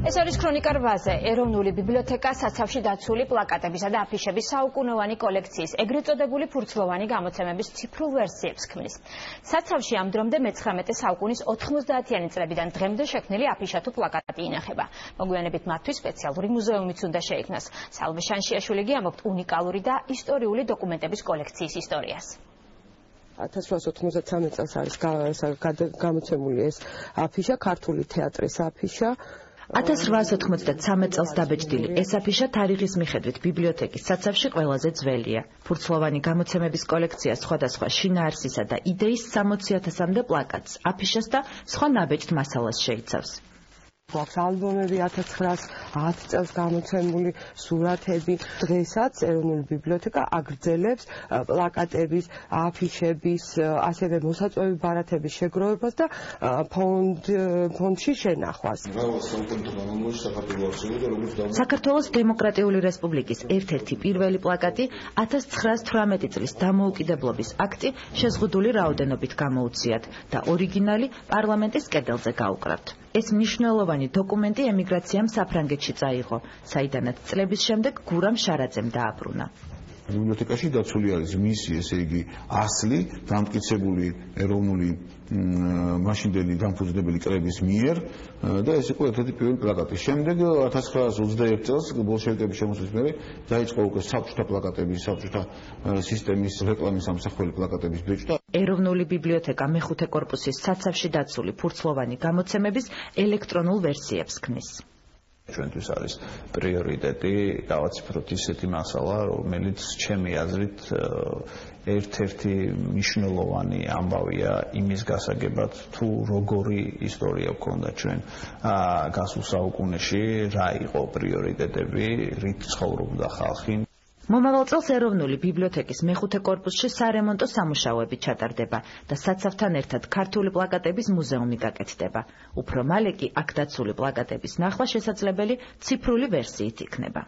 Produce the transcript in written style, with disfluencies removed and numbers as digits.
ეს არის ქრონიკა 8-ზე. ეროვნული ბიბლიოთეკა საცავში დაცული პლაკატებისა და აფიშების საუკუნოვანი კოლექციის ეგრეთ წოდებული ფურცლოვანი გამოცემების ციფრულ ვერსიებს ქმნის. საცავში ამ დრომდე მე-19 საუკუნის 90-იანი წლებიდან დღემდე შექმნილი აფიშა თუ პლაკატი ინახება. მოგვიანებით მათთვის სპეციალური მუზეუმიც უნდა შეიქმნას. სალვე შანშიაშვილი ამბობს უნიკალური და ისტორიული დოკუმენტების კოლექციის ისტორიას. 1893 წელს არის გამოცემული ეს აფიშა, ქართული თეატრის აფიშა. 1893 წელს დაბეჭდილი ეს აფიშა თარიღის მიხედვით ბიბლიოთეკის საცავში ყველაზე ძველია. ფურცლოვანი გამოცემების კოლექცია სხვადასხვა შინაარსისა და იდეის 60,000-მდე პლაკატს, აფიშას და სხვა ნაბეჭდ მასალას შეიცავს. გვაქვს ალბომები 1910 წელს გამოცემული სურათები. დღესაც ეროვნული ბიბლიოთეკა აგრძელებს პლაკატების, აფიშების, ასევე მოსაწვევი ბარათების შეგროვებას და ფონდში შენახვას. საქართველოს დემოკრატიული რესპუბლიკის ერთ-ერთი პირველი პლაკატი 1918 წლის დამოუკიდებლობის აქტი შეზღუდული რაოდენობით გამოუციათ და ორიგინალი პარლამენტის კედელზე გაუკრავთ. ეს მნიშვნელოვანი დოკუმენტი ემიგრაციამ საფრანგეთში წაიღო, საიდანაც წლების შემდეგ გურამ შარაძემ დააბრუნა. ბიბლიოთეკაში დაცული არის მისი, ესე იგი, ასლი, დამტკიცებული ეროვნული მაშინდელი დამფუძნებელი კრების მიერ და ეს იყო ერთ-ერთი პირველი პლაკატი. შემდეგ 1921 წელს ბოლშევიკების შემოსვლის მერე დაიწყო უკვე საბჭოთა პლაკატების, საბჭოთა სისტემის რეკლამის ამსახველი პლაკატების ბეჭდა. ეროვნული ბიბლიოთეკა მეხუთე კორპუსის საცავში დაცული ფურცლოვანი გამოცემების ელექტრონულ ვერსიებს ქმნის. ჩვენთვის არის პრიორიტეტი გავაციფროთ ისეთი მასალა, რომელიც ჩემი აზრით ერთ-ერთი მნიშვნელოვანი ამბავია იმის გასაგებად, თუ როგორი ისტორია გვქონდა ჩვენ გასულ საუკუნეში, რა იყო პრიორიტეტები, რით ცხოვრობდა ხალხი. მომავალ წელს ეროვნული ბიბლიოთეკის მეხუთე კორპუსში სარემონტო სამუშაოები ჩატარდება და საცავთან ერთად ქართული პლაკატების მუზეუმი გაკეთდება. უფრო მალე კი აქ დაცული პლაკატების ნახვა შესაძლებელი ციფრული ვერსიით იქნება.